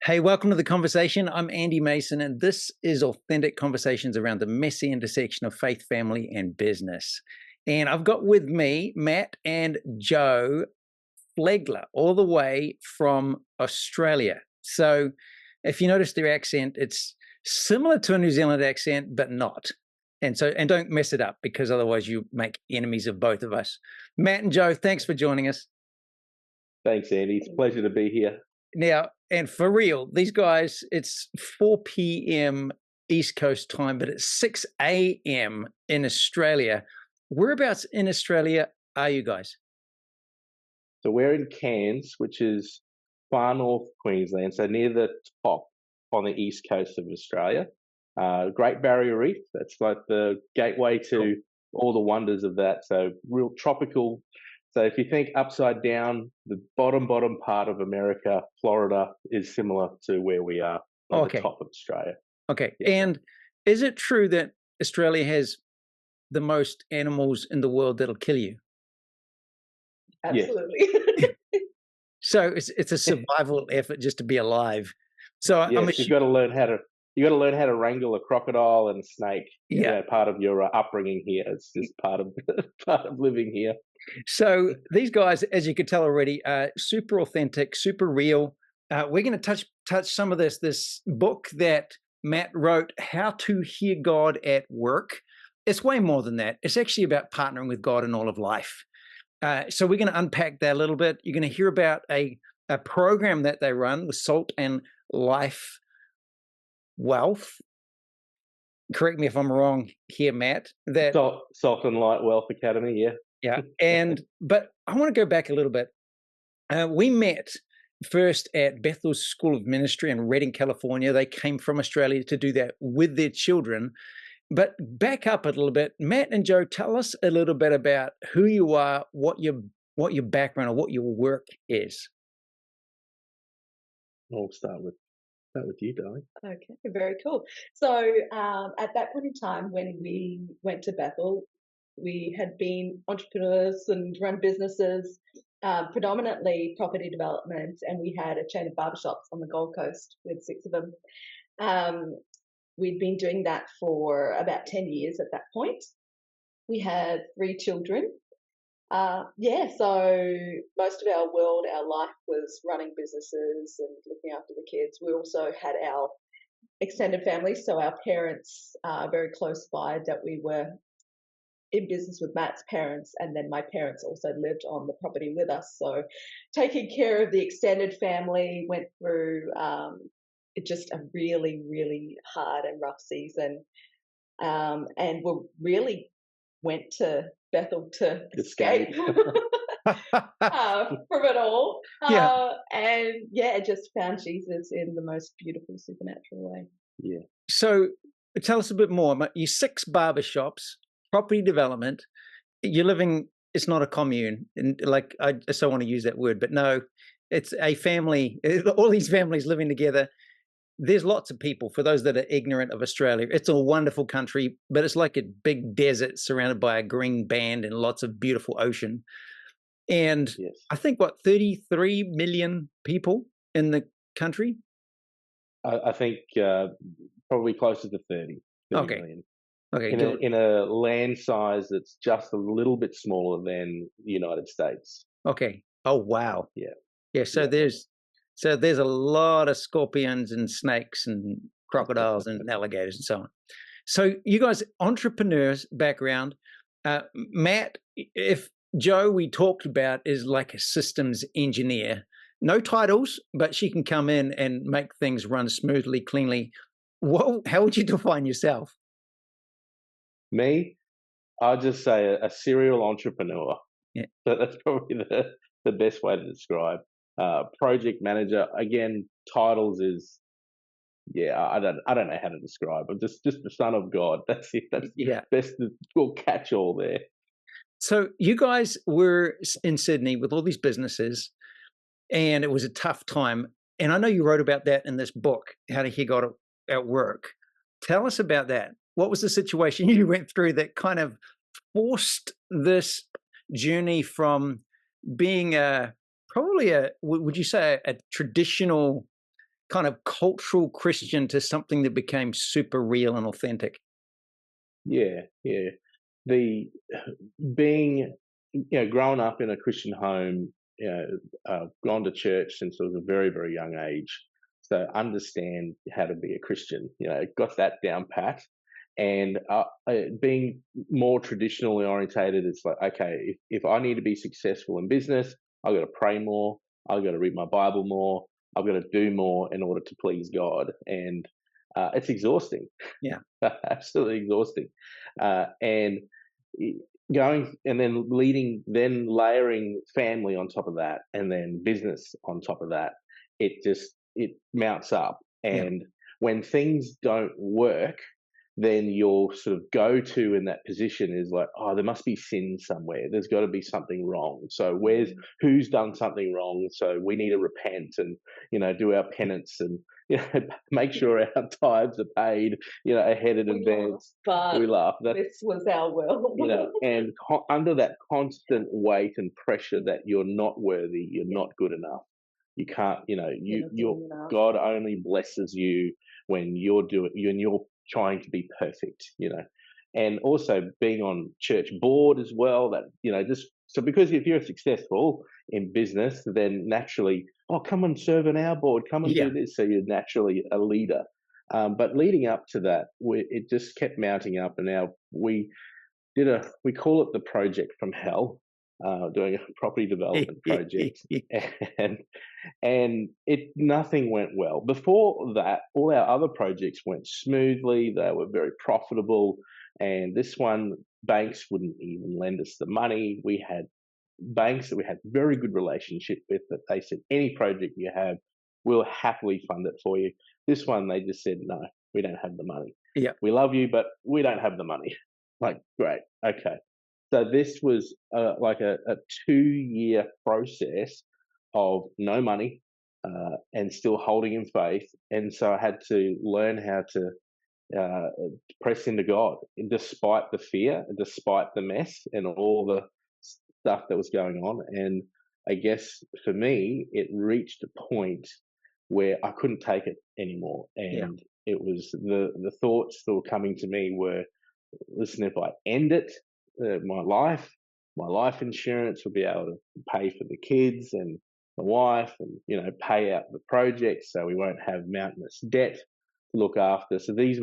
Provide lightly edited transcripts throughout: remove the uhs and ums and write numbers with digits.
Hey, welcome to the conversation. I'm Andy Mason, and this is authentic conversations around the messy intersection of faith, family, and business. And I've got with me Matt and Jo Flegler, all the way from Australia. So if you notice their accent, it's similar to a New Zealand accent, but not. And don't mess it up because otherwise you make enemies of both of us. Matt and Jo, thanks for joining us. Thanks, Andy. It's a pleasure to be here. Now, and for real, these guys, it's 4 p.m. East Coast time, but it's 6 a.m. in Australia. Whereabouts in Australia are you guys? So we're in Cairns, which is far north Queensland, so near the top on the east coast of Australia. Great Barrier Reef, that's like the gateway to all the wonders of that. So real tropical. So if you think upside down, the bottom part of America, Florida, is similar to where we are on the top of Australia. Okay. Yeah. And is it true that Australia has the most animals in the world that'll kill you? Absolutely. Yes. So it's a survival effort just to be alive. So yes, you've got to learn how to wrangle a crocodile and a snake. Yeah, part of your upbringing here. It's just part of part of living here. So these guys, as you could tell already, are super authentic, super real. We're going to touch some of this book that Matt wrote, How to Hear God at Work. It's way more than that. It's actually about partnering with God in all of life. So we're going to unpack that a little bit. You're going to hear about a program that they run with Salt and Life Wealth. Correct me if I'm wrong here, Matt. That Salt and Light Wealth Academy, yeah. Yeah, but I want to go back a little bit. We met first at Bethel's School of Ministry in Redding, California. They came from Australia to do that with their children. But back up a little bit, Matt and Jo, tell us a little bit about who you are, what your background or what your work is. I'll start with you, darling. Okay, very cool. So at that point in time, when we went to Bethel, we had been entrepreneurs and run businesses, predominantly property development, and we had a chain of barbershops on the Gold Coast with 6 of them. We'd been doing that for about 10 years at that point. We had 3 children. So most of our life was running businesses and looking after the kids. We also had our extended family, so our parents very close by, that we were in business with Matt's parents, and then my parents also lived on the property with us. So taking care of the extended family, went through just a really, really hard and rough season, and we really went to Bethel to escape from it all. Just found Jesus in the most beautiful supernatural way. Yeah. So tell us a bit more. You 6 barbershops, property development. You're living, it's not a commune. And I just don't want to use that word, but no, it's a family, all these families living together. There's lots of people. For those that are ignorant of Australia, it's a wonderful country, but it's like a big desert surrounded by a green band and lots of beautiful ocean. And yes. I think, 33 million people in the country? I think probably closer to 30 million. Okay. In a land size that's just a little bit smaller than the United States. Okay. Oh, wow. Yeah. So there's a lot of scorpions and snakes and crocodiles and alligators and so on. So you guys, entrepreneurs background. Matt, if Jo, we talked about, is like a systems engineer. No titles, but she can come in and make things run smoothly, cleanly. How would you define yourself? Me, I'll just say a serial entrepreneur. Yeah. So that's probably the best way to describe. Project manager, again, titles is, I don't know how to describe. I'm just the son of God. That's it. That's best. We'll catch all there. So you guys were in Sydney with all these businesses, and it was a tough time. And I know you wrote about that in this book, How to Hear God at Work. Tell us about that. What was the situation you went through that kind of forced this journey from being would you say a traditional kind of cultural Christian to something that became super real and authentic? Yeah, yeah. The being, growing up in a Christian home, gone to church since I was a very, very young age. So understand how to be a Christian, got that down pat. And being more traditionally orientated, it's like, okay, if I need to be successful in business, I've got to pray more, I've got to read my Bible more, I've got to do more in order to please God. And it's exhausting. Yeah. Absolutely exhausting. And going and then leading, then layering family on top of that, and then business on top of that, it mounts up. Yeah. And when things don't work, then your sort of go-to in that position is like, oh, there must be sin somewhere. There's got to be something wrong. So who's done something wrong? So we need to repent and, do our penance and, make sure our tithes are paid, ahead in advance. We laugh. This was our will. And under that constant weight and pressure that you're not worthy, you're not good enough. You can't, God only blesses you when you're trying to be perfect, and also being on church board as well. That so because if you're successful in business, then naturally, oh, come and serve on our board, come and do this. So you're naturally a leader. But leading up to that, it just kept mounting up, and now we call it the project from hell. Doing a property development project, and nothing went well. Before that, all our other projects went smoothly. They were very profitable, and this one, banks wouldn't even lend us the money. We had banks that we had very good relationship with, that they said, any project you have, we'll happily fund it for you. This one, they just said, no, we don't have the money. Yeah, we love you, but we don't have the money. Like, great, okay. So this was like a 2-year process of no money and still holding in faith. And so I had to learn how to press into God, despite the fear, despite the mess and all the stuff that was going on. And I guess for me, it reached a point where I couldn't take it anymore. And it was the thoughts that were coming to me were, listen, if I end it, my life insurance will be able to pay for the kids and the wife, and pay out the project, so we won't have mountainous debt to look after. So these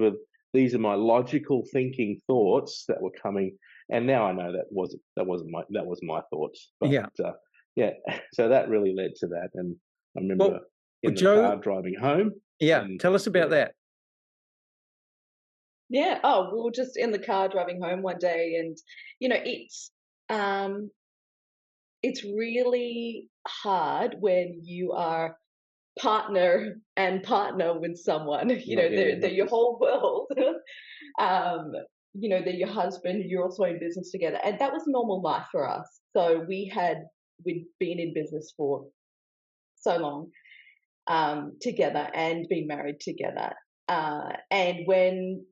are my logical thinking thoughts that were coming, and now I know that was my thoughts. But so that really led to that, and I remember in the car driving home. Yeah, tell us about that. Yeah. Oh, we were just in the car driving home one day, and it's really hard when you are partner with someone. They're your whole world. They're your husband. You're also in business together, and that was normal life for us. So we'd been in business for so long together and been married together. And when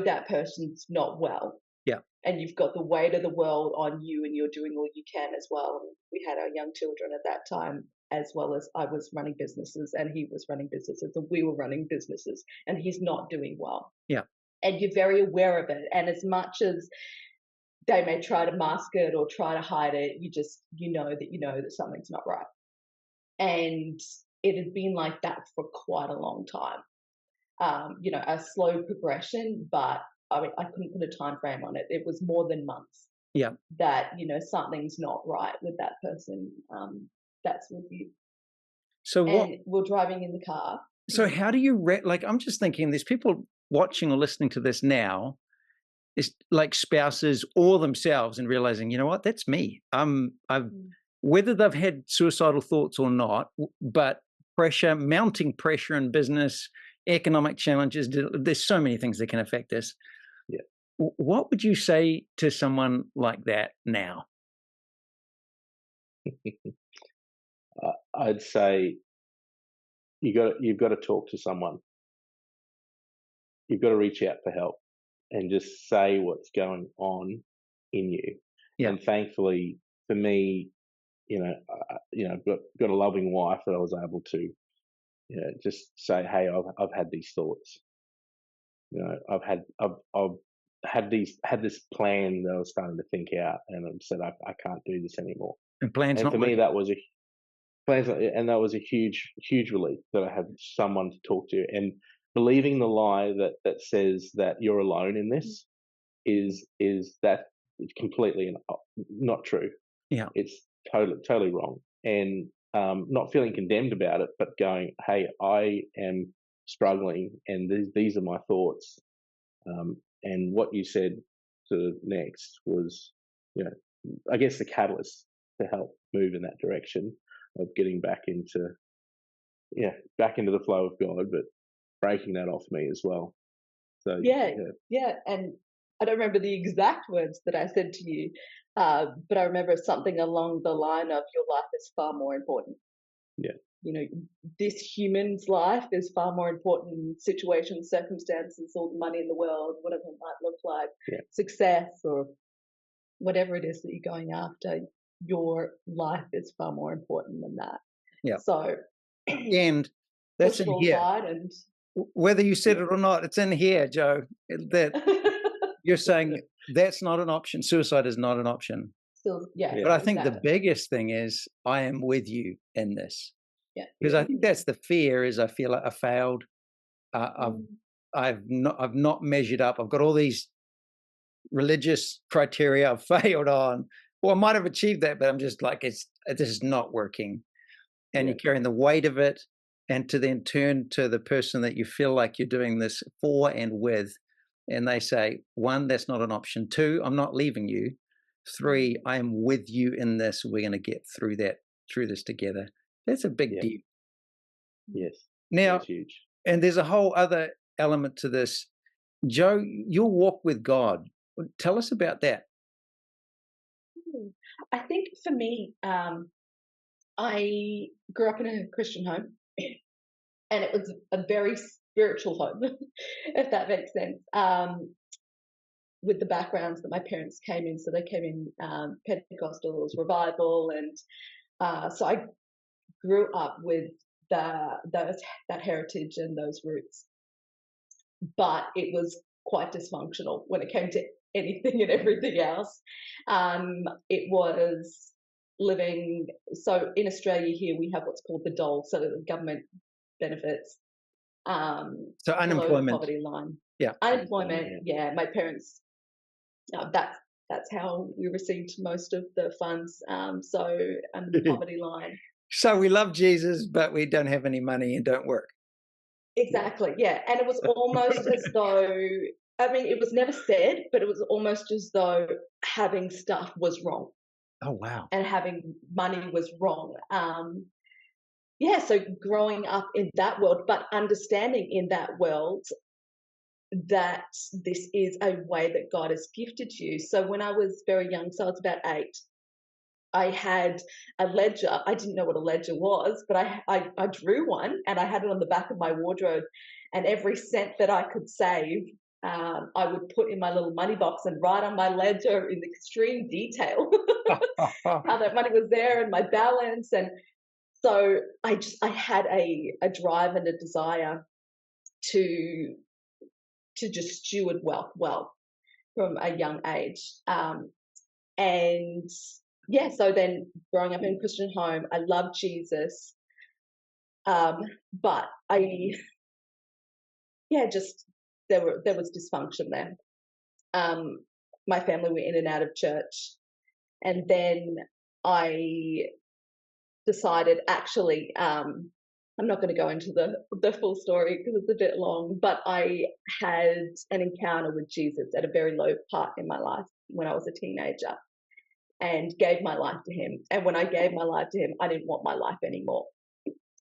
that person's not well, and you've got the weight of the world on you, and you're doing all you can as well. And we had our young children at that time, as well as I was running businesses, and he was running businesses, and we were running businesses, and he's not doing well. Yeah. And you're very aware of it. And as much as they may try to mask it or try to hide it, you know that something's not right. And it had been like that for quite a long time. A slow progression, but I couldn't put a time frame on it. It was more than months. Yeah. That, something's not right with that person. That's with you. So we're driving in the car. So how do you I'm just thinking, there's people watching or listening to this now, is like spouses or themselves, and realizing, you know what, that's me. Whether they've had suicidal thoughts or not, but mounting pressure in business, economic challenges, there's so many things that can affect us. Yeah. What would you say to someone like that now? I'd say you've got to talk to someone. You've got to reach out for help and just say what's going on in you. Yeah. And thankfully for me, I've got a loving wife that I was able to, just say, hey, I've had these thoughts. I've had this plan that I was starting to think out, and I've said I can't do this anymore. And plans And not for me, working. that was a huge relief that I had someone to talk to. And believing the lie that says that you're alone in this is that completely not true. Yeah. It's totally wrong. And not feeling condemned about it, but going, hey, I am struggling, and these are my thoughts. And what you said to next was, I guess the catalyst to help move in that direction of getting back into the flow of God, but breaking that off me as well. So yeah. And I don't remember the exact words that I said to you, but I remember something along the line of your life is far more important. Yeah. This human's life is far more important. Situations, circumstances, all the money in the world, whatever it might look like, success or whatever it is that you're going after, your life is far more important than that. Yeah. So, and that's in here. And whether you said it or not, it's in here, Jo, that you're saying that's not an option. Suicide is not an option. But I think the biggest thing is I am with you in this. Yeah. Because I think that's the fear, is I feel like I failed. I've not measured up. I've got all these religious criteria I've failed on. Well, I might have achieved that, but I'm just like, this is not working. And you're carrying the weight of it. And to then turn to the person that you feel like you're doing this for and with, and they say, 1, that's not an option. 2, I'm not leaving you. 3, I am with you in this. We're going to get through this together. That's a big deal. Yes. Now, that's huge. And there's a whole other element to this. Jo, your walk with God, tell us about that. I think for me, I grew up in a Christian home, and it was a very spiritual home, if that makes sense, with the backgrounds that my parents came in. So they came in Pentecostals, revival, and so I grew up with that heritage and those roots. But it was quite dysfunctional when it came to anything and everything else. It was living, so in Australia here we have what's called the dole, so the government benefits. So unemployment. Below the poverty line. Yeah. Unemployment, my parents, that's how we received most of the funds, so under the poverty line. So we love Jesus, but we don't have any money and don't work. Exactly, yeah. And it was almost as though, I mean, it was never said, but it was almost as though having stuff was wrong. Oh, wow. And having money was wrong. So growing up in that world, but understanding in that world that this is a way that God has gifted you. So when I was very young, so I was about 8, I had a ledger. I didn't know what a ledger was, but I drew one, and I had it on the back of my wardrobe, and every cent that I could save, I would put in my little money box and write on my ledger in extreme detail how that money was there and my balance. And so I had a drive and a desire to just steward wealth well from a young age. And so then growing up in a Christian home, I loved Jesus. But there was dysfunction there. My family were in and out of church. And then I decided, actually, I'm not going to go into the full story because it's a bit long, but I had an encounter with Jesus at a very low part in my life when I was a teenager, and gave my life to him. And when I gave my life to him, I didn't want my life anymore.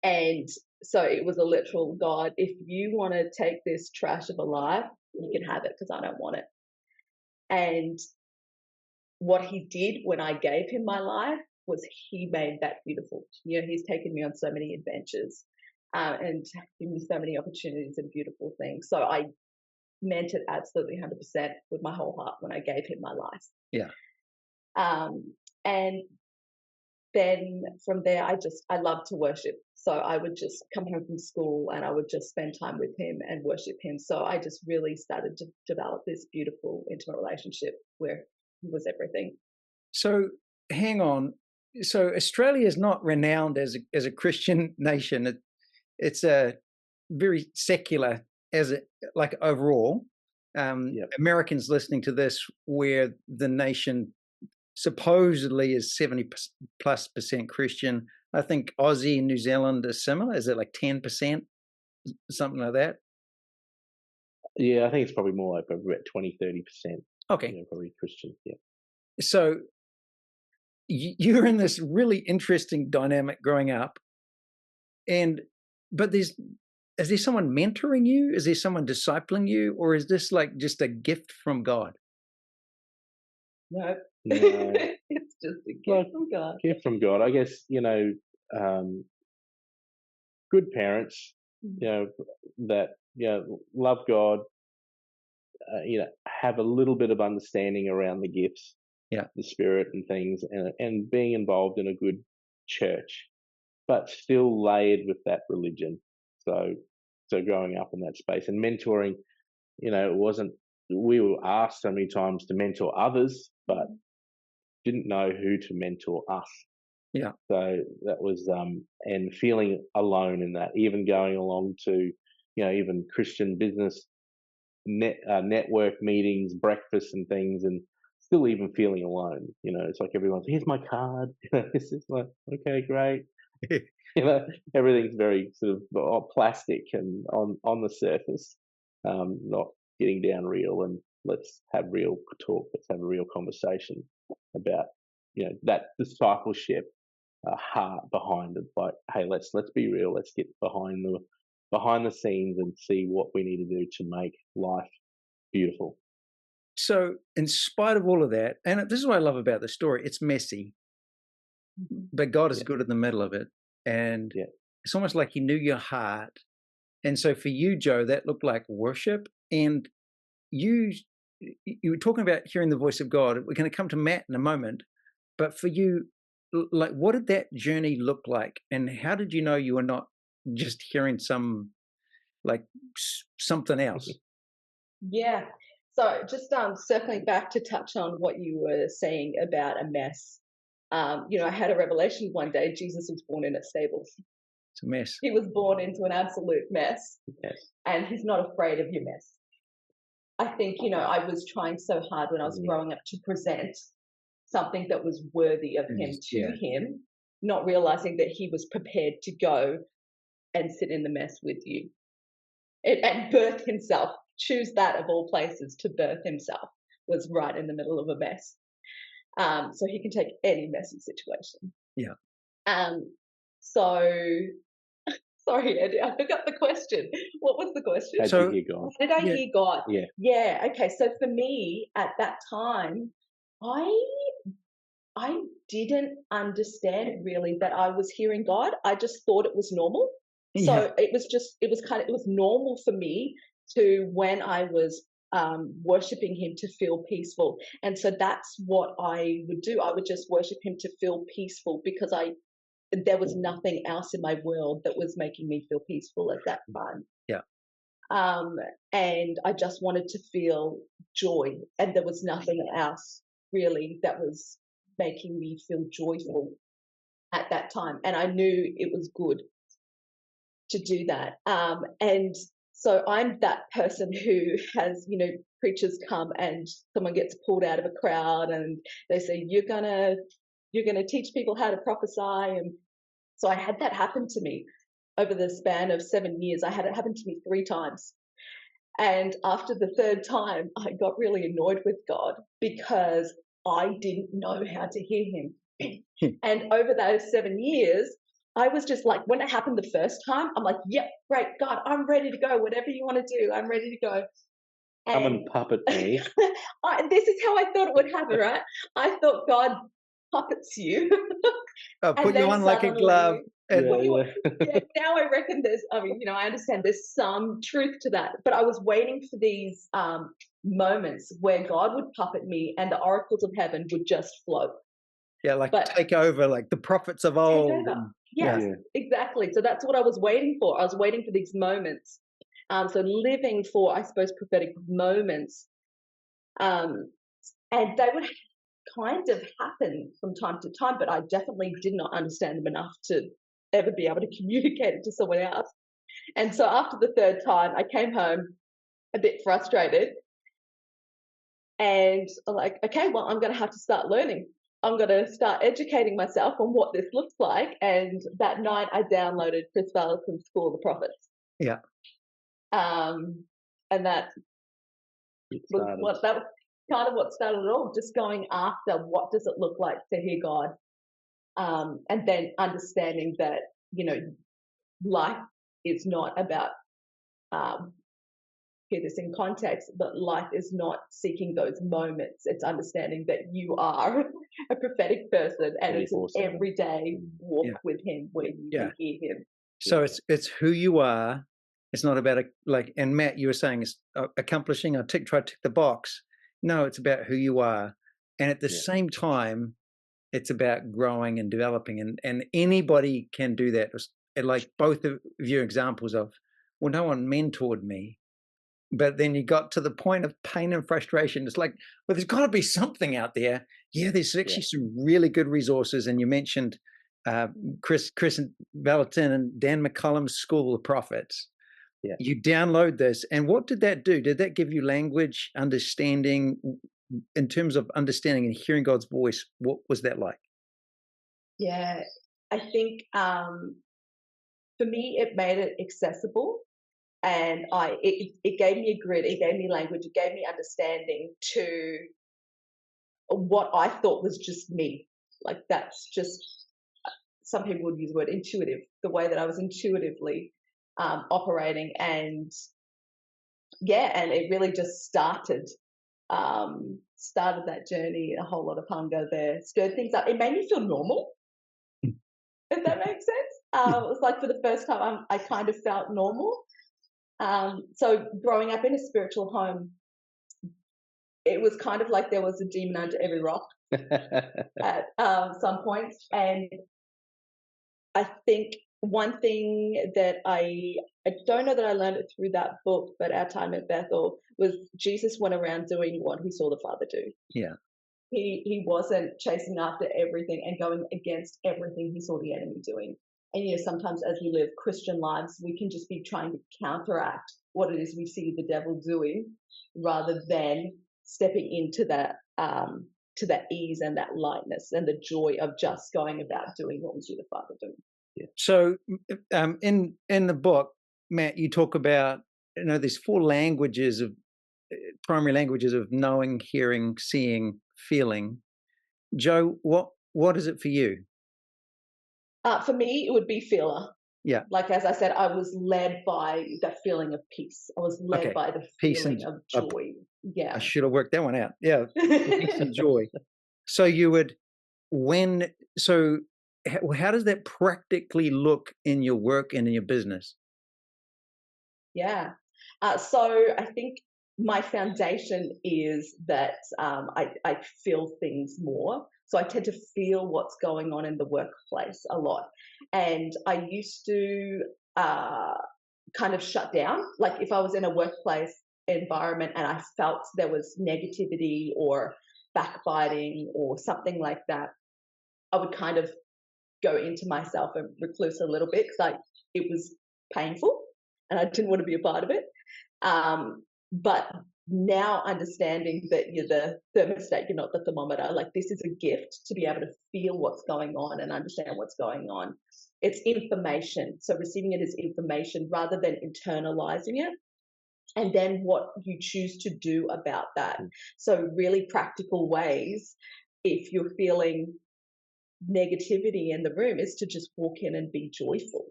And so it was a literal, God, if you want to take this trash of a life, you can have it, because I don't want it. And what he did when I gave him my life was he made that beautiful. He's taken me on so many adventures and given me so many opportunities and beautiful things. So I meant it absolutely 100% with my whole heart when I gave him my life. Yeah. And then from there, I loved to worship. So I would just come home from school and I would just spend time with him and worship him. So I just really started to develop this beautiful, intimate relationship where he was everything. So hang on. So Australia is not renowned as a Christian nation. It's a very secular like overall. Americans listening to this, where the nation supposedly is 70+% Christian. I think Aussie and New Zealand are similar. Is it like 10%, something like that? Yeah, I think it's probably more like about 20-30%. Okay, probably Christian. Yeah. So you're in this really interesting dynamic growing up, but is there someone mentoring you? Is there someone discipling you, or is this like just a gift from God? No. It's just a gift from God. Gift from God. I guess, good parents, that, love God, have a little bit of understanding around the gifts, the Spirit and things, and being involved in a good church, but still layered with that religion. So growing up in that space and mentoring, it wasn't, we were asked so many times to mentor others, but didn't know who to mentor us. Yeah. So that was, and feeling alone in that, even going along to, even Christian business network meetings, breakfasts and things, and still even feeling alone. It's like everyone's, here's my card. It's just like, okay, great. Everything's very sort of plastic and on the surface, not getting down real, and let's have real talk. Let's have a real conversation about, that discipleship heart behind it. Like, hey, let's be real. Let's get behind the scenes and see what we need to do to make life beautiful. So in spite of all of that, and this is what I love about the story, it's messy, but God is good in the middle of it. And it's almost like he knew your heart. And so for you, Jo, that looked like worship. And you were talking about hearing the voice of God. We're going to come to Matt in a moment. But for you, like, what did that journey look like? And how did you know you were not just hearing something else? Yeah. So just circling back to touch on what you were saying about a mess. I had a revelation one day. Jesus was born in a stable. It's a mess. He was born into an absolute mess. Yes. And he's not afraid of your mess. I think, I was trying so hard when I was growing up to present something that was worthy of him to him, not realizing that he was prepared to go and sit in the mess with you and birth himself. Choose that of all places to birth himself, was right in the middle of a mess. So he can take any messy situation. Yeah. So, sorry, Eddie, I forgot the question. What was the question? How did you hear God? Did I hear God? Yeah. Yeah. Okay. So for me at that time, I didn't understand really that I was hearing God. I just thought it was normal. So it was normal for me to, when I was worshiping him, to feel peaceful. And so that's what I would do. I would just worship him to feel peaceful, because there was nothing else in my world that was making me feel peaceful at that time. Yeah. And I just wanted to feel joy, and there was nothing else really that was making me feel joyful at that time. And I knew it was good to do that. And so I'm that person who has, preachers come and someone gets pulled out of a crowd and they say, you're gonna teach people how to prophesy. And so I had that happen to me over the span of 7 years. I had it happen to me 3 times. And after the 3rd time, I got really annoyed with God because I didn't know how to hear him. And over those 7 years, I was just like, when it happened the first time, I'm like, yep, great, God, I'm ready to go. Whatever you want to do, I'm ready to go. Come and puppet me. This is how I thought it would happen, right? I thought God puppets you. Put you on like a glove. Now I reckon I understand there's some truth to that, but I was waiting for these moments where God would puppet me and the oracles of heaven would just flow. Yeah, like But take over, like the prophets of take old. over. Yes, exactly. So that's what I was waiting for. I was waiting for these moments. So living for, I suppose, prophetic moments. And they would kind of happen from time to time, but I definitely did not understand them enough to ever be able to communicate it to someone else. And so after the third time, I came home a bit frustrated and like, okay, well, I'm going to have to start learning. I'm going to start educating myself on what this looks like. And that night I downloaded Chris Valentin's School of the Prophets. Yeah. And that was kind of what started it all, just going after what does it look like to hear God. And then understanding that, life is not about, hear this in context, but life is not seeking those moments. It's understanding that you are a prophetic person and it's an everyday walk with him where you can hear him. So it's who you are. It's not about and Matt, you were saying it's accomplishing or try to tick the box. No, it's about who you are. And at the same time, it's about growing and developing. And anybody can do that. Like both of your examples of, well, no one mentored me. But then you got to the point of pain and frustration. It's like, well, there's got to be something out there. Yeah, there's actually some really good resources. And you mentioned Chris Valentin and Dan McCollum's School of Prophets. Yeah. You download this. And what did that do? Did that give you language understanding in terms of understanding and hearing God's voice? What was that like? Yeah, I think for me, it made it accessible. And it gave me a grid, it gave me language, it gave me understanding to what I thought was just me. Like that's just, some people would use the word intuitive, the way that I was intuitively operating. And and it really just started that journey, a whole lot of hunger there, stirred things up. It made me feel normal, if that makes sense. It was like for the first time I kind of felt normal. So growing up in a spiritual home, it was kind of like there was a demon under every rock at some point. And I think one thing that I don't know that I learned it through that book, but our time at Bethel was Jesus went around doing what he saw the Father do. Yeah. He wasn't chasing after everything and going against everything he saw the enemy doing. And sometimes as we live Christian lives, we can just be trying to counteract what it is we see the devil doing, rather than stepping into that to that ease and that lightness and the joy of just going about doing what we see the Father doing. Yeah. So in the book, Matt, you talk about there's 4 languages of primary languages of knowing, hearing, seeing, feeling. Jo, what is it for you? For me, it would be feeler. Yeah. Like, as I said, I was led by that feeling of peace. I was led by the feeling of joy. Yeah. I should have worked that one out. Yeah. Peace and joy. So you would, how does that practically look in your work and in your business? Yeah. So I think my foundation is that I feel things more. So I tend to feel what's going on in the workplace a lot. And I used to kind of shut down. Like if I was in a workplace environment and I felt there was negativity or backbiting or something like that, I would kind of go into myself and recluse a little bit because it was painful and I didn't want to be a part of it. But now understanding that you're the thermostat, you're not the thermometer, like this is a gift to be able to feel what's going on and understand what's going on. It's information. So receiving it as information rather than internalizing it. And then what you choose to do about that. So really practical ways, if you're feeling negativity in the room, is to just walk in and be joyful.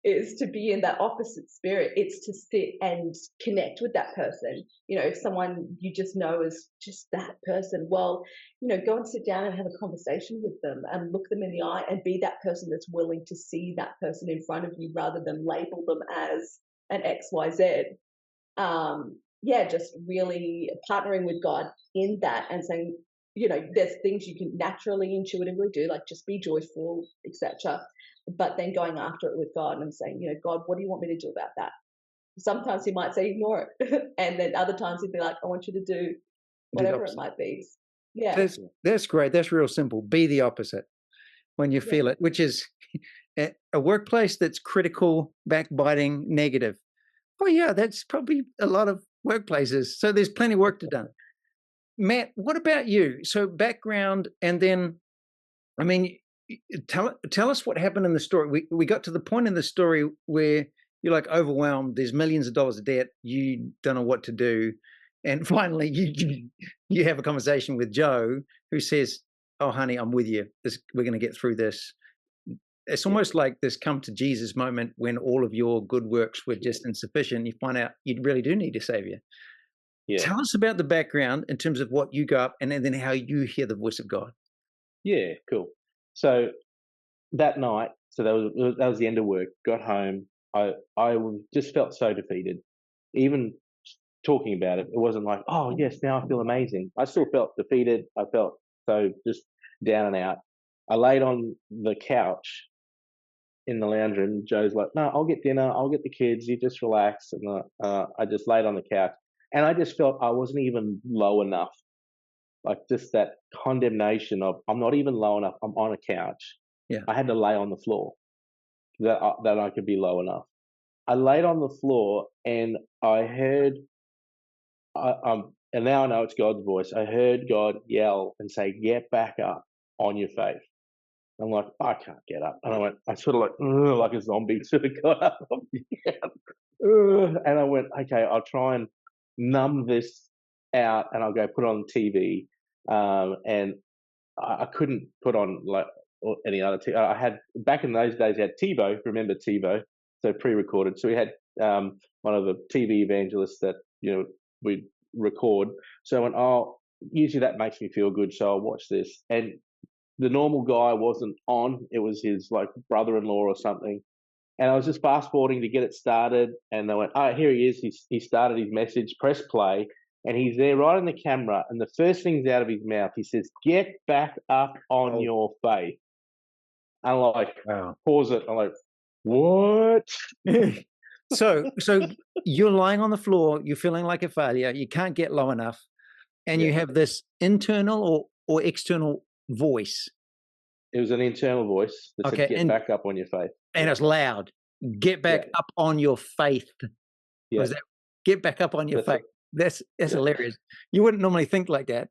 Is to be in that opposite spirit. It's to sit and connect with that person. If someone you just know is just that person, well, go and sit down and have a conversation with them and look them in the eye and be that person that's willing to see that person in front of you rather than label them as an XYZ. Just really partnering with God in that and saying, there's things you can naturally, intuitively do, like just be joyful, etc. But then going after it with God and saying, God, what do you want me to do about that? Sometimes he might say ignore it, and then other times he'd be like, I want you to do Do the whatever it opposite. might be. Yeah. That's great. That's real simple. Be the opposite when you feel it, which is a workplace that's critical, backbiting, negative. Oh yeah, that's probably a lot of workplaces. So there's plenty of work to do. Matt, what about you? So background, and then, I mean, tell us what happened in the story. We got to the point in the story where you're like overwhelmed. There's millions of dollars of debt. You don't know what to do, and finally you have a conversation with Jo, who says, "Oh, honey, I'm with you. We're going to get through this." It's almost like this come to Jesus moment when all of your good works were just insufficient. You find out you really do need a savior. Yeah. Tell us about the background in terms of what you go up and then how you hear the voice of God. Yeah, cool. So that night, so that was the end of work. Got home, I just felt so defeated. Even talking about it, it wasn't like, oh yes, now I feel amazing. I still felt defeated. I felt so just down and out. I laid on the couch in the lounge room. Joe's like, no, I'll get dinner. I'll get the kids. You just relax. And I just laid on the couch, and I just felt I wasn't even low enough. Like just that condemnation of I'm not even low enough. I'm on a couch. Yeah. I had to lay on the floor that I could be low enough. I laid on the floor and I heard, and now I know it's God's voice. I heard God yell and say, "Get back up on your faith." I'm like, I can't get up. And I sort of like a zombie sort of got up on the couch. And I went, okay, I'll try and numb this out and I'll go put on TV. And I couldn't put on like any other TV. I had, back in those days, I had TiVo, remember TiVo? So pre-recorded. So we had one of the TV evangelists that, we'd record. So I went, oh, usually that makes me feel good. So I'll watch this. And the normal guy wasn't on. It was his like brother-in-law or something. And I was just fast forwarding to get it started. And they went, oh, here he is. He started his message, press play. And he's there right in the camera. And the first thing's out of his mouth, he says, "Get back up on your faith." And I'm like, wow. Pause it. I'm like, what? So you're lying on the floor. You're feeling like a failure. You can't get low enough. And you have this internal or external voice. It was an internal voice that said, "Get back up on your faith." And it's loud. Get back up on your faith. Yeah. Was that get back up on your faith? That's hilarious. You wouldn't normally think like that.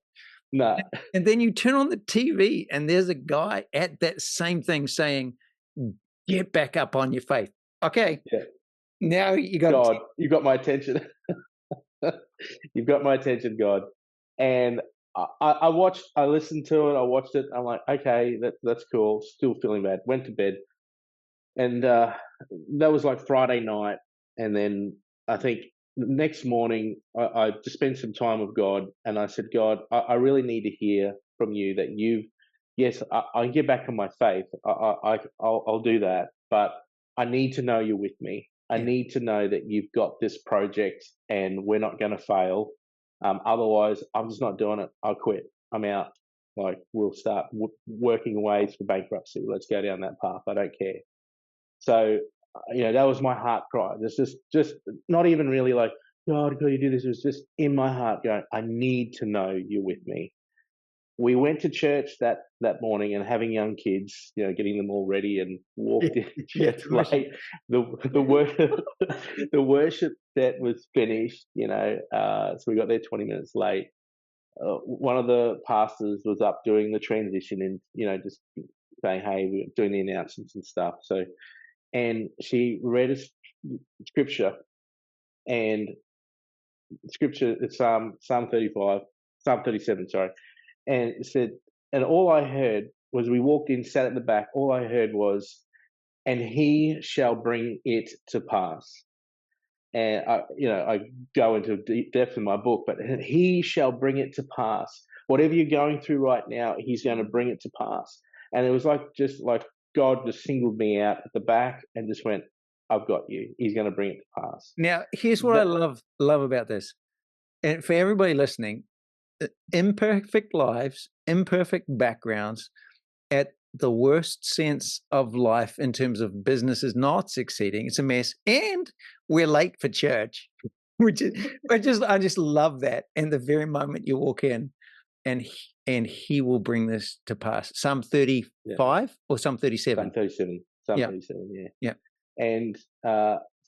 No. And then you turn on the TV and there's a guy at that same thing saying, "Get back up on your faith." Okay. Yeah. Now you got God, you got my attention. You've got my attention, God. And I listened to it, I watched it, I'm like, okay, that's cool. Still feeling bad. Went to bed. And that was like Friday night. And then I think the next morning I just spent some time with God, and I said, God, I really need to hear from you that yes, I get back on my faith. I'll do that, but I need to know you're with me. I need to know that you've got this project and we're not going to fail. Otherwise, I'm just not doing it. I'll quit. I'm out. Like, we'll start working ways for bankruptcy. Let's go down that path. I don't care. So, that was my heart cry. This is just not even really like, God, could you do this? It was just in my heart going, I need to know you're with me. We went to church that morning, and having young kids, getting them all ready, and walked in church late. The worship set was finished, so we got there 20 minutes late. One of the pastors was up doing the transition and, just saying, hey, we're doing the announcements and stuff. So, and she read a scripture, and scripture, it's Psalm 37, sorry. And it said, and all I heard was, we walked in, sat at the back, all I heard was, and he shall bring it to pass. And I go into deep depth in my book, but he shall bring it to pass. Whatever you're going through right now, he's going to bring it to pass. And it was just like God just singled me out at the back and just went, I've got you. He's going to bring it to pass. Now, here's what I love about this. And for everybody listening, imperfect lives, imperfect backgrounds, at the worst sense of life in terms of businesses not succeeding. It's a mess, and we're late for church, which is I just love that. And the very moment you walk in, and he will bring this to pass. Psalm 35 or Psalm 37. Psalm 37. Psalm Yeah. 37. Yeah. And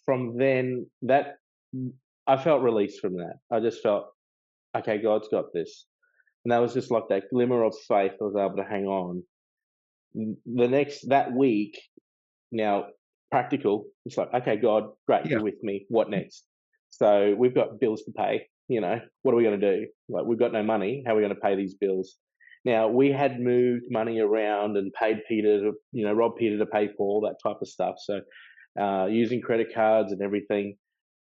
from then, that I felt released from that. I just felt, okay, God's got this, and that was just like that glimmer of faith. I was able to hang on. That week, now practical. It's like, okay, God, great, Yeah. you're with me. What next? So we've got bills to pay. What are we going to do? Like, we've got no money. How are we going to pay these bills? Now, we had moved money around and paid Peter to, rob Peter to pay Paul, that type of stuff. So using credit cards and everything.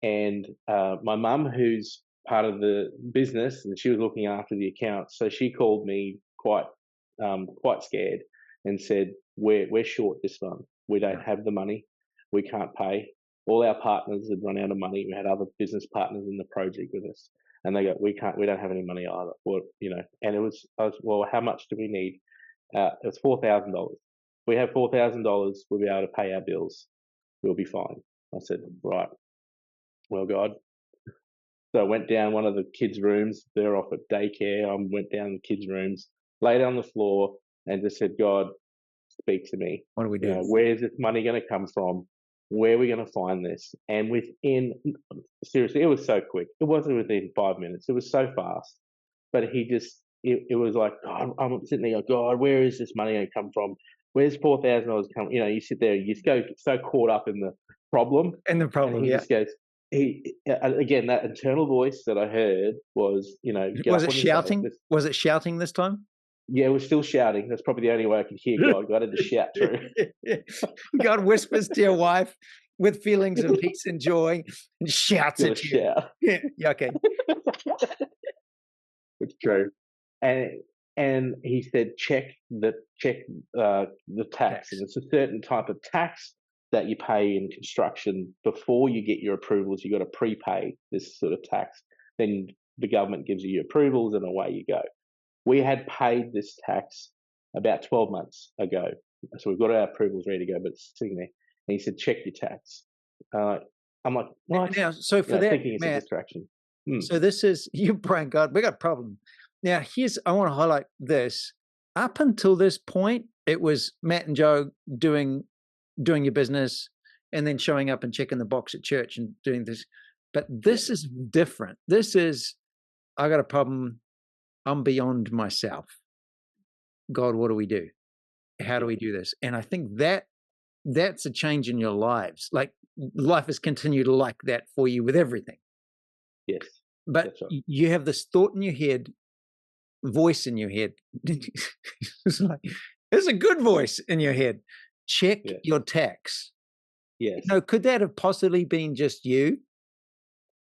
And my mum, who's part of the business, and she was looking after the accounts, so she called me quite scared and said, we're short this month. We don't have the money. We can't pay. All our partners had run out of money. We had other business partners in the project with us, and they go, we don't have any money either. And I was, well, how much do we need? It was $4,000. We have $4,000. We'll be able to pay our bills. We'll be fine. I said, right. Well, God. So I went down one of the kids' rooms. They're off at daycare. I went down the kids' rooms, laid on the floor, and just said, God, speak to me. What do we do? Where's this money going to come from? Where are we going to find this? And seriously, it was so quick. It wasn't within 5 minutes. It was so fast. But it was like, God, I'm sitting there, God, where is this money going to come from? Where's $4,000 come? You sit there, you just go so caught up in the problem. And the problem, and he just goes, again, that internal voice that I heard was, was it shouting? Was it shouting this time? Yeah, it was still shouting. That's probably the only way I could hear God. God had to shout through. God whispers to your wife with feelings of peace and joy and shouts at you. Shout. Yeah, okay. It's true. And he said, check the tax. And it's a certain type of tax that you pay in construction before you get your approvals. You got to prepay this sort of tax. Then the government gives you your approvals, and away you go. We had paid this tax about 12 months ago. So we've got our approvals ready to go, but it's sitting there. And he said, check your tax. I'm like, what? Now, so for that, thinking it's Matt, a distraction. So this is, you praying, God, we got a problem. Now, I want to highlight this. Up until this point, it was Matt and Jo doing your business and then showing up and checking the box at church and doing this. But this is different. This is, I got a problem. I'm beyond myself. God, what do we do? How do we do this? And I think that's a change in your lives. Like, life has continued like that for you with everything. Yes. But right. You have this thought in your head, voice in your head. It's like, there's a good voice in your head. Check your tax. Yes. Could that have possibly been just you?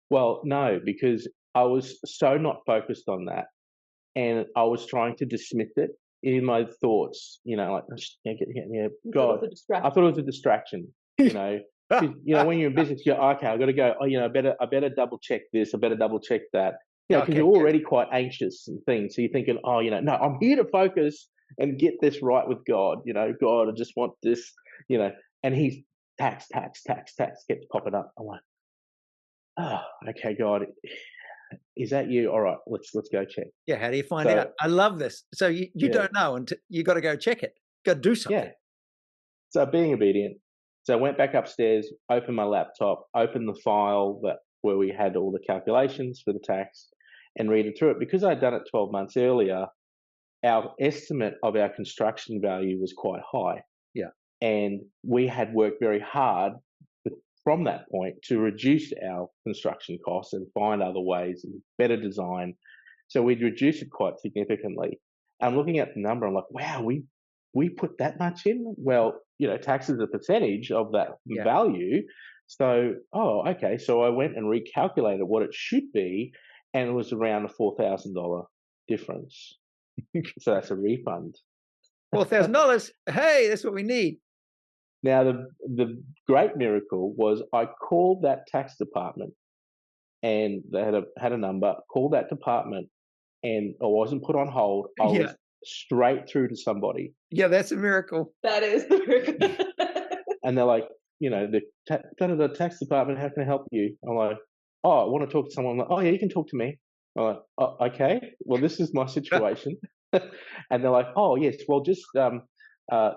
Well, no, because I was so not focused on that. And I was trying to dismiss it in my thoughts, like, God, I thought it was a distraction, when you're in business, you're, okay, I've got to go, I better double check this, I better double check that, because you're already quite anxious and things. So you're thinking, no, I'm here to focus and get this right with God, God, I just want this, and he's tax kept popping up. I'm like, oh, okay, God. Is that you? All right, let's go check. Yeah, how do you find out? I love this. So you don't know, and you got to go check it. Got to do something. Yeah. So being obedient. So I went back upstairs, opened my laptop, opened the file where we had all the calculations for the tax, and read it through it. Because I'd done it 12 months earlier, our estimate of our construction value was quite high. Yeah. And we had worked very hard from that point to reduce our construction costs and find other ways and better design. So we'd reduce it quite significantly. I'm looking at the number, I'm like, wow, we put that much in? Well, tax is a percentage of that value. So, okay. So I went and recalculated what it should be, and it was around a $4,000 difference. So that's a refund. $4,000. Hey, that's what we need. Now, the great miracle was I called that tax department, and they had a number, called that department, and I wasn't put on hold. I Yeah. was straight through to somebody. Yeah, that's a miracle. That is the miracle. And they're like, the tax department, how can I help you? I'm like, oh, I want to talk to someone. I'm like, oh, yeah, you can talk to me. I'm like, oh, okay, well, this is my situation. And they're like, oh, yes, well, just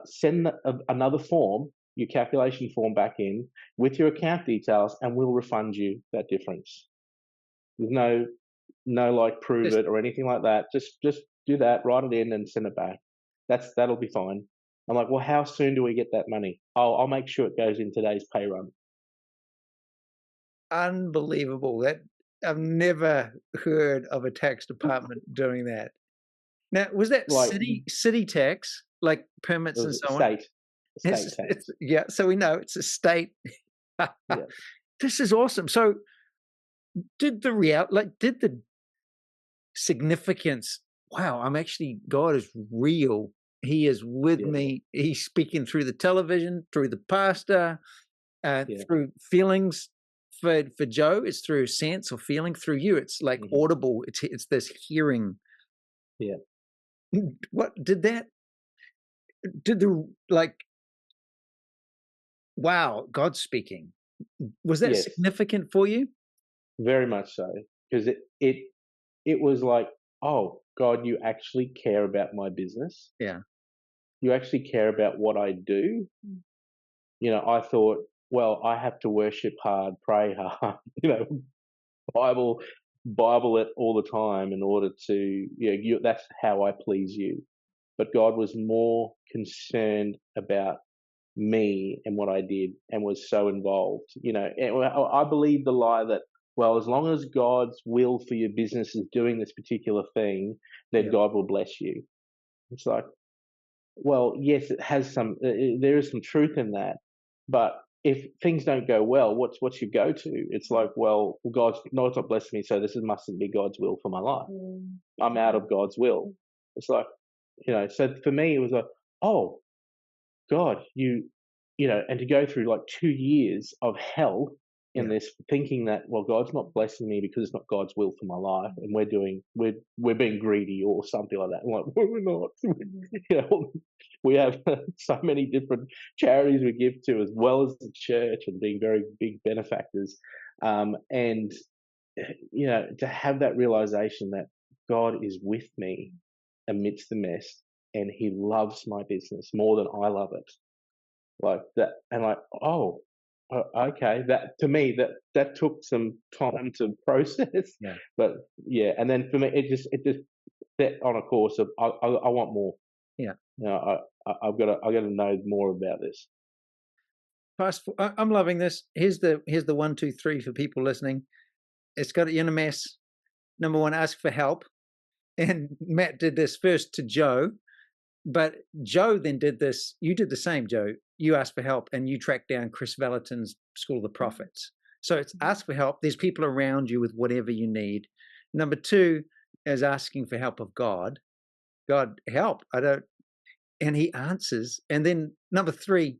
send another form, your calculation form back in with your account details, and we'll refund you that difference. There's no like prove it or anything like that. Just do that, write it in, and send it back. That'll be fine. I'm like, well, how soon do we get that money? I'll make sure it goes in today's pay run. Unbelievable. That I've never heard of a tax department doing that. Now, was that Like, city tax, like it permits and was so on? state tax. Yeah, so we know it's a state. Yeah. This is awesome. So, did the significance? Wow, God is real. He is with me. He's speaking through the television, through the pastor, through feelings. For Joe, it's through sense or feeling. Through you, it's like audible. It's this hearing. Yeah. What did that? Did the wow, God speaking. Was that significant for you? Very much so, because it was like, oh, God, you actually care about my business. Yeah. You actually care about what I do. I thought, well, I have to worship hard, pray hard, Bible it all the time in order to, that's how I please you. But God was more concerned about me and what I did, and was so involved. And I believe the lie that, well, as long as God's will for your business is doing this particular thing, then God will bless you. It's like, well, yes, it has there is some truth in that, but if things don't go well, what's your go-to? It's like, well, God's not blessing me, so this mustn't be God's will for my life. I'm out of God's will. It's like, so for me, it was like, oh, God, and to go through like 2 years of hell in this, thinking that, well, God's not blessing me because it's not God's will for my life, and we're being greedy or something like that. I'm like, well, we're not. We have so many different charities we give to, as well as the church, and being very big benefactors. And to have that realization that God is with me amidst the mess, and He loves my business more than I love it. Like that, and like, oh, okay. That, to me, that took some time to process. Yeah. But and then for me, it just set on a course of, I want more. Yeah. I've got to know more about this. I'm loving this. Here's the 1, 2, 3 for people listening. It's got you in a mess. Number 1, ask for help. And Matt did this first to Joe, but Joe then did this. You did the same, Joe. You asked for help, and you tracked down Chris Vallotton's School of the Prophets. So it's ask for help. There's people around you with whatever you need. Number 2 is asking for help of God. God, help. And He answers. And then number 3,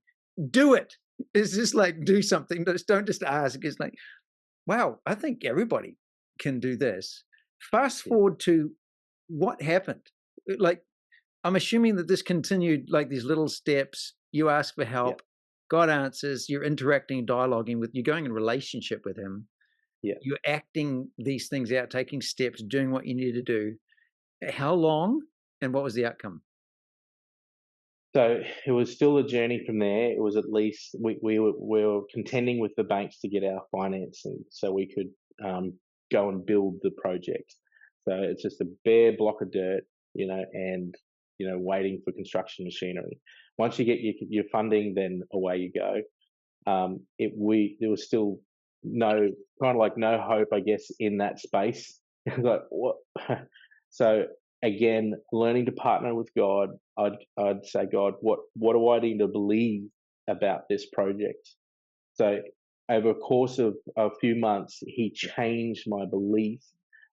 do it. It's just like, do something. Don't just ask. It's like, wow, I think everybody can do this. Fast forward to what happened. Like, I'm assuming that this continued, like these little steps. You ask for help, God answers, you're interacting, dialoguing you're going in relationship with Him. You're acting these things out, taking steps, doing what you need to do. How long, and what was the outcome? So it was still a journey from there. It was at least, we were contending with the banks to get our financing so we could go and build the project. So it's just a bare block of dirt, and waiting for construction machinery. Once you get your funding, then away you go. There was still no hope, I guess, in that space. Like, what? So again, learning to partner with God, I'd say, God, what do I need to believe about this project? So over a course of a few months, He changed my belief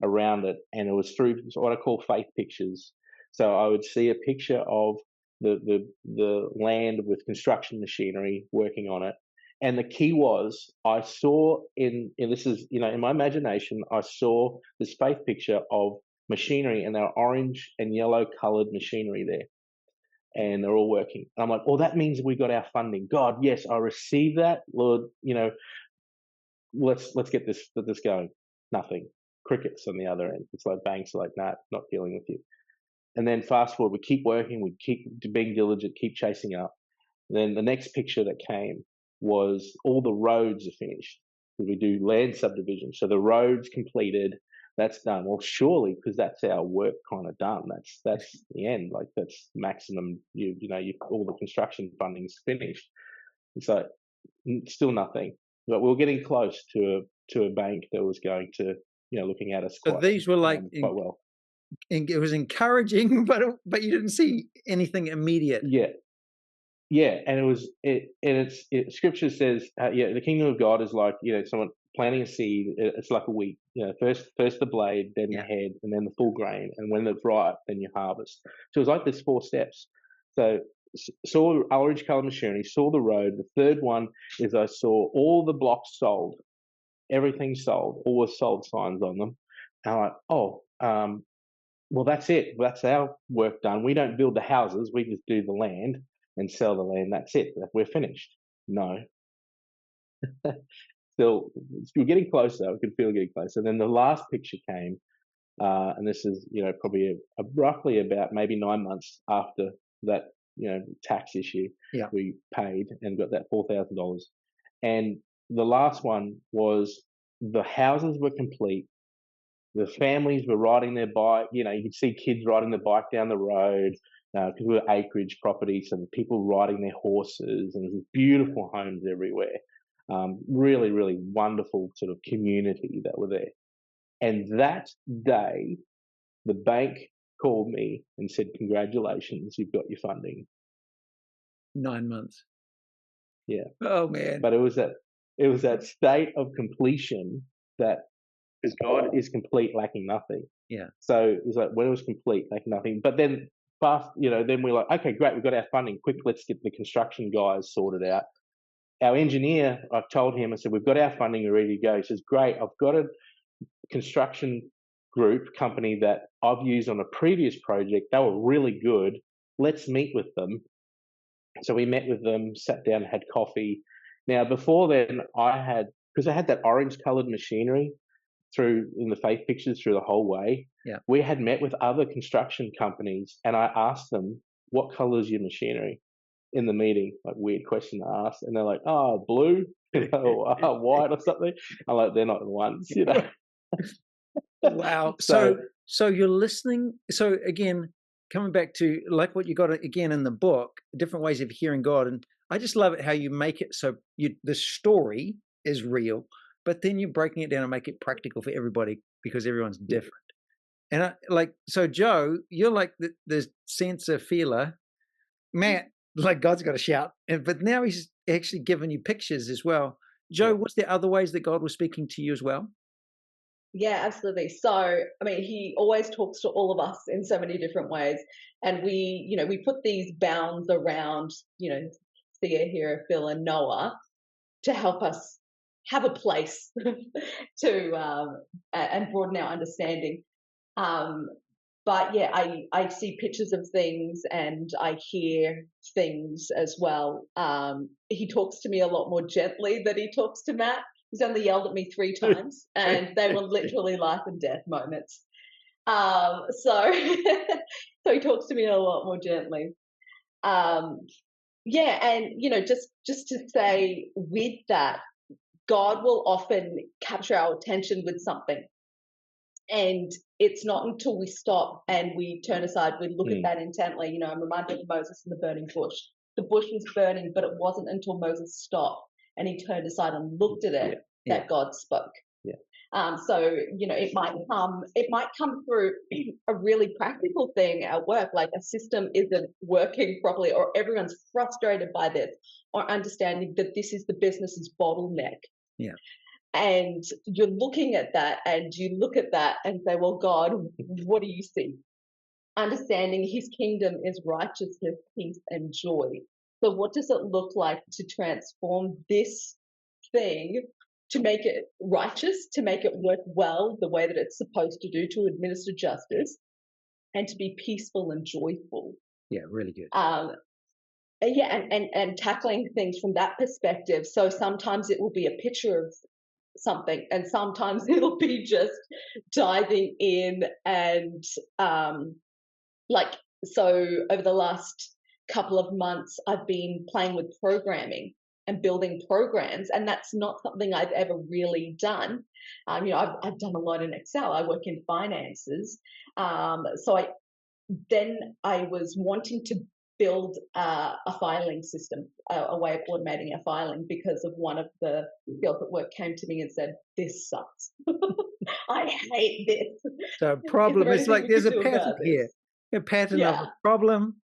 around it, and it was through what I call faith pictures. So I would see a picture of the land with construction machinery working on it, and the key was, I saw in this is in my imagination, I saw this faith picture of machinery, and there are orange and yellow coloured machinery there, and they're all working. I'm like, well, that means we got our funding. God, yes, I received that, Lord. Let's get this going. Nothing. Crickets on the other end. It's like banks are like, nah, not dealing with you. And then fast forward, we keep working, we keep being diligent, keep chasing up. And then the next picture that came was all the roads are finished. We do land subdivision, so the roads completed. That's done. Well, surely, because that's our work kind of done. That's the end. Like that's maximum. All the construction funding's finished. So still nothing. But we were getting close to a bank that was going to, looking at us So these were like quite well. And it was encouraging, but you didn't see anything immediate. Yeah, and Scripture says, the kingdom of God is like someone planting a seed. It's like a wheat. First the blade, then the head, and then the full grain. And when it's ripe, then you harvest. So it's like there's 4 steps. So saw orange colour machinery, saw the road. The third one is I saw all the blocks sold, everything sold, all the sold signs on them. And I'm like, well, that's it. That's our work done. We don't build the houses. We just do the land and sell the land. That's it. We're finished. No. Still, we're getting closer. We could feel getting closer. And then the last picture came, and this is, probably roughly about maybe 9 months after that, tax issue. Yeah. We paid and got that $4,000. And the last one was the houses were complete. The families were riding their bike. You could see kids riding the bike down the road because we were acreage property, so the people riding their horses, and there's beautiful homes everywhere. Really, really wonderful sort of community that were there. And that day, the bank called me and said, "Congratulations, you've got your funding." 9 months. Yeah. Oh man. But it was that state of completion that. Because God is complete, lacking nothing. Yeah. So it was like when it was complete, lacking nothing. But then then we're like, okay, great, we've got our funding. Quick, let's get the construction guys sorted out. Our engineer, I told him, I said, we've got our funding, we're ready to go. He says, great, I've got a construction company that I've used on a previous project. They were really good. Let's meet with them. So we met with them, sat down, had coffee. Now, before then, because I had that orange coloured machinery in the faith pictures through the whole way. Yeah. We had met with other construction companies, and I asked them, what colour is your machinery in the meeting? Like, weird question to ask. And they're like, oh, blue, or white or something. I'm like, they're not the ones, Wow. So you're listening. So again, coming back to like what you got again in the book, different ways of hearing God. And I just love it how you make it so the story is real, but then you're breaking it down and make it practical for everybody because everyone's different. And so Joe, you're like the sensor feeler. Matt, like God's got a shout, but now he's actually given you pictures as well. Joe, was there other ways that God was speaking to you as well? Yeah, absolutely. So, I mean, he always talks to all of us in so many different ways. And we put these bounds around, Thea, Hera, Phil, and Noah to help us have a place to and broaden our understanding. But yeah, I see pictures of things and I hear things as well. He talks to me a lot more gently than he talks to Matt. He's only yelled at me 3 times, and they were literally life and death moments. So he talks to me a lot more gently. Yeah, and just to say with that, God will often capture our attention with something. And it's not until we stop and we turn aside, we look at that intently. I'm reminded of Moses in the burning bush. The bush was burning, but it wasn't until Moses stopped and he turned aside and looked at it that God spoke. Yeah. So it might come through a really practical thing at work, like a system isn't working properly, or everyone's frustrated by this, or understanding that this is the business's bottleneck. Yeah. And you're looking at that, and you look at that and say, well, God, what do you see? Understanding his kingdom is righteousness, peace, and joy. So what does it look like to transform this thing to make it righteous, to make it work well the way that it's supposed to do, to administer justice, and to be peaceful and joyful. Yeah, really good. Yeah, and tackling things from that perspective. So sometimes it will be a picture of something, and sometimes it'll be just diving in and like, so over the last couple of months, I've been playing with programming and building programs, and that's not something I've ever really done. You know, I've done a lot in Excel. I work in finances, so I was wanting to build a filing system, a way of automating our filing, because of one of the girls at work came to me and said, "This sucks. I hate this. So Is problem, there it's anything like we there's can a do pattern about here, this?" a pattern of Yeah, a problem.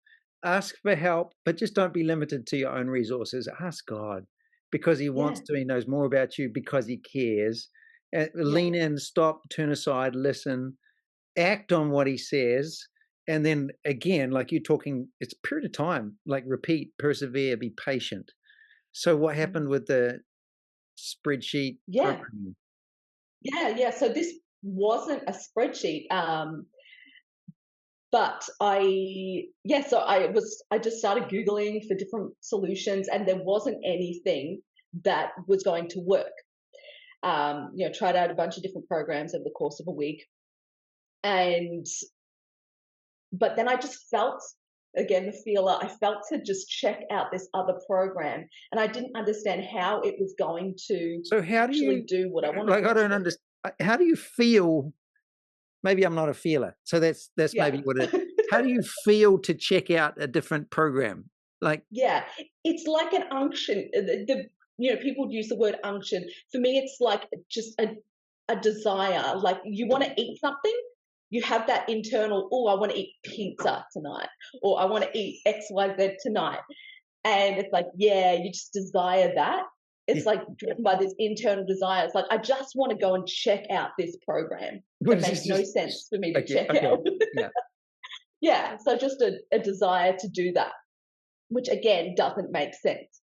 Ask for help, but just don't be limited to your own resources. Ask God, because He yeah, wants to. He knows more about you because He cares. yeah, Lean in, stop, turn aside, listen, act on what He says. And then again, like you're talking, it's a period of time, like repeat, persevere, be patient. So what happened with the spreadsheet yeah, programming? yeah. So this wasn't a spreadsheet. But I just started Googling for different solutions, and there wasn't anything that was going to work. You know, tried out a bunch of different programs over the course of a week, and but then I just felt, again, the feeler. I felt to just check out this other program, and I didn't understand how it was going to So how do actually you, do what I wanted like, I it to don't do. understand. How do you feel? Maybe I'm not a feeler. So that's Yeah. maybe what it, how do you feel to check out a different program? Like, Yeah, it's like an unction. You know, people use the word unction. For me, it's like just a desire. Like, you want to eat something, you have that internal. Oh, I want to eat pizza tonight, or I want to eat XYZ tonight, and it's like, yeah, you just desire that. It's like driven by this internal desire. It's like, I just want to go and check out this program that which makes is no just sense for me to okay, check okay, out. yeah. Yeah, so just a desire to do that, which again doesn't make sense,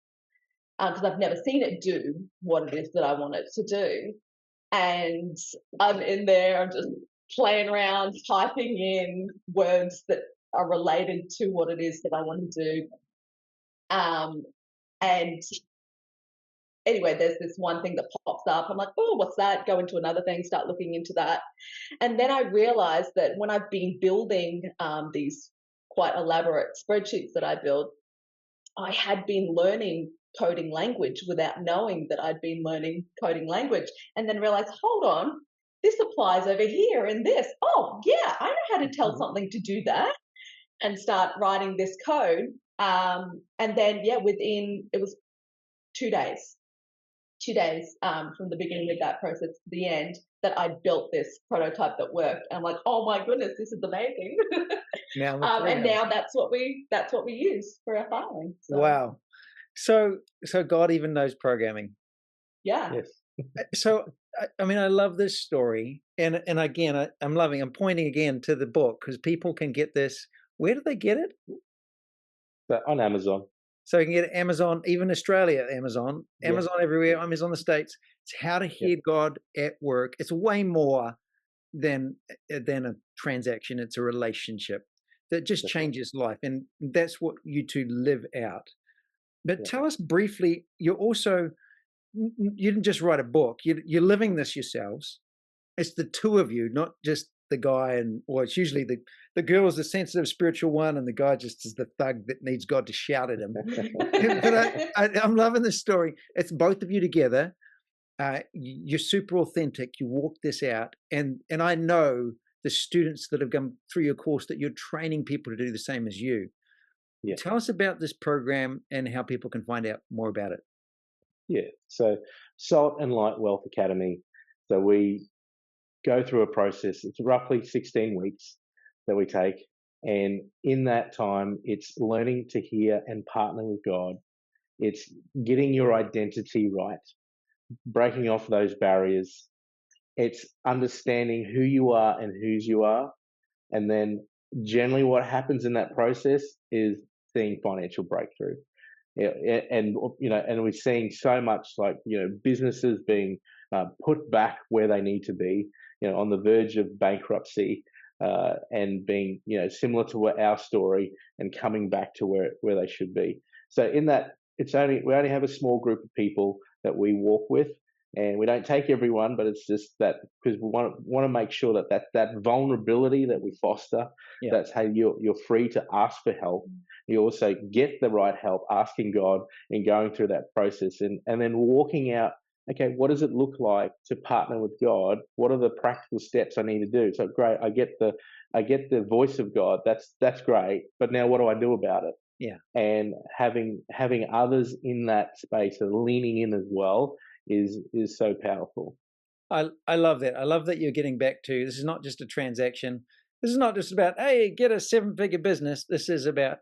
because I've never seen it do what it is that I want it to do. And I'm in there, I'm just playing around, typing in words that are related to what it is that I want to do. And anyway, there's this one thing that pops up. I'm like, oh, what's that? Go into another thing, start looking into that. And then I realized that when I've been building these quite elaborate spreadsheets that I build, I had been learning coding language without knowing that I'd been learning coding language, and then realized, hold on, this applies over here in this. Oh, yeah, I know how to tell something to do that, and start writing this code. And then, yeah, within, it was 2 days, 2 days from the beginning of that process to the end, that I built this prototype that worked. And I'm like, oh my goodness, this is amazing. Now And now that's what we use for our filing. So, wow. So God even knows programming. yeah. Yes. So I mean, I love this story, and again, I'm pointing again to the book, because people can get this. Where do they get it? So on Amazon. So you can get it Amazon, even Australia, Amazon, Yeah. Amazon everywhere. Amazon the States. It's How to Hear God at Work. It's way more than a transaction. It's a relationship that just changes life, and that's what you two live out. But tell us briefly. You didn't just write a book. You're living this yourselves. It's the two of you, not just the guy, or it's usually the girl is the sensitive spiritual one, and the guy just is the thug that needs God to shout at him. But I'm loving this story. It's both of you together. You're super authentic. You walk this out, and I know the students that have gone through your course that you're training people to do the same as you. Yeah. Tell us about this program and how people can find out more about it. Yeah. So Salt and Light Wealth Academy. So we go through a process. It's roughly 16 weeks that we take. And in that time, it's learning to hear and partner with God. It's getting your identity right, breaking off those barriers. It's understanding who you are and whose you are. And then generally what happens in that process is seeing financial breakthrough. And and we're seeing so much like businesses being put back where they need to be, on the verge of bankruptcy, and being similar to what our story, and coming back to where they should be. So in that, we only have a small group of people that we walk with, and we don't take everyone, but it's just that because we want to make sure that vulnerability that we foster, Yeah. that's how you're free to ask for help. You also get the right help, asking God and going through that process, and then walking out. Okay, what does it look like to partner with God? What are the practical steps I need to do? So great, I get the voice of God. That's great, but now what do I do about it? Yeah. And having others in that space and leaning in as well is so powerful. I love that. I love that you're getting back to, this is not just a transaction. This is not just about, hey, get a 7-figure business. This is about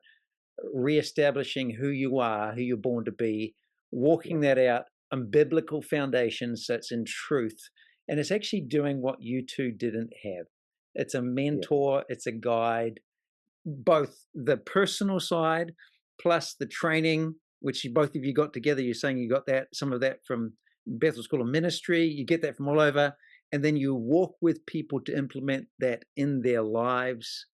reestablishing who you are, who you're born to be, walking that out on biblical foundations that's in truth. And it's actually doing what you two didn't have. It's a mentor, it's a guide, both the personal side plus the training, which both of you got together. You're saying you got some of that from Bethel School of Ministry. You get that from all over. And then you walk with people to implement that in their lives.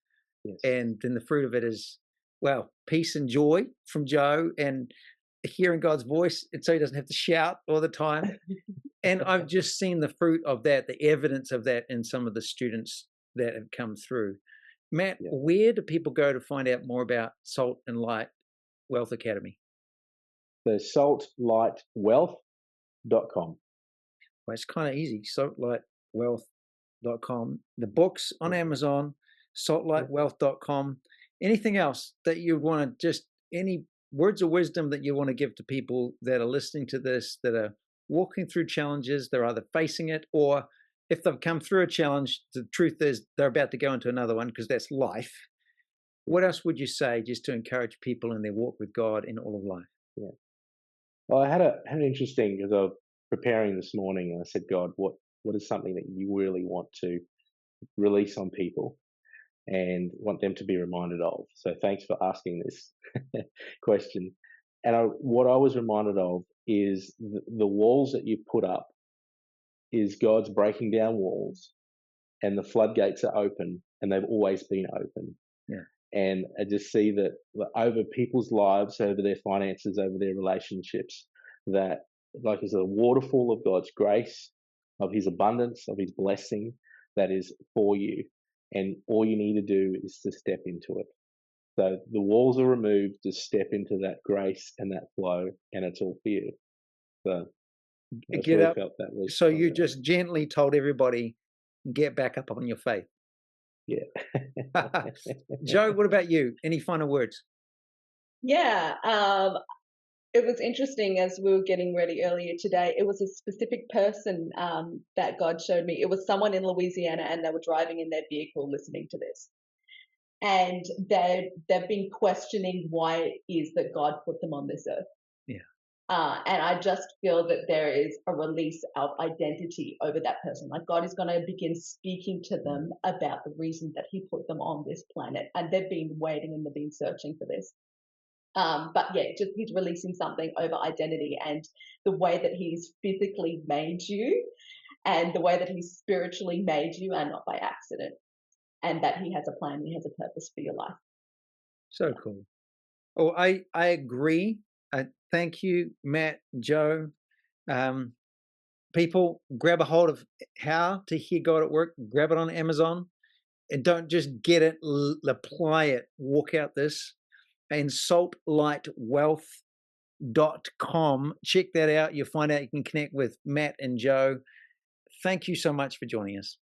Yes. And then the fruit of it is, well, peace and joy from Joe, and hearing God's voice, and so he doesn't have to shout all the time. And I've just seen the fruit of that, the evidence of that in some of the students that have come through. Matt, where do people go to find out more about Salt and Light Wealth Academy? The saltlightwealth.com. Well, it's kind of easy, saltlightwealth.com. The book's on Amazon, saltlightwealth.com. Anything else that you want to any words of wisdom that you want to give to people that are listening to this, that are walking through challenges, they're either facing it, or if they've come through a challenge, the truth is they're about to go into another one because that's life. What else would you say just to encourage people in their walk with God in all of life? Yeah. Well, I had an interesting, because I was preparing this morning, and I said, God, what is something that you really want to release on people and want them to be reminded of? So thanks for asking this question. And what I was reminded of is the walls that you put up is God's breaking down walls, and the floodgates are open, and they've always been open. Yeah. And I just see that over people's lives, over their finances, over their relationships, that like is a waterfall of God's grace, of his abundance, of his blessing that is for you. And all you need to do is to step into it. So the walls are removed, to step into that grace and that flow, and it's all for you. So I Get really up. felt that was. So you just gently told everybody, get back up on your faith. Yeah. Joe, what about you? Any final words? Yeah. It was interesting as we were getting ready earlier today. It was a specific person that God showed me. It was someone in Louisiana, and they were driving in their vehicle listening to this. And they've been questioning why it is that God put them on this earth. Yeah. And I just feel that there is a release of identity over that person. Like God is going to begin speaking to them about the reason that he put them on this planet. And they've been waiting and they've been searching for this. But yeah, just he's releasing something over identity and the way that he's physically made you and the way that he's spiritually made you, and not by accident. And that he has a plan, he has a purpose for your life. So cool. Oh, I agree. Thank you, Matt, Joe. People, grab a hold of How to Hear God at Work. Grab it on Amazon. And don't just get it, apply it. Walk out this. And saltlightwealth.com. Check that out. You'll find out you can connect with Matt and Joe. Thank you so much for joining us.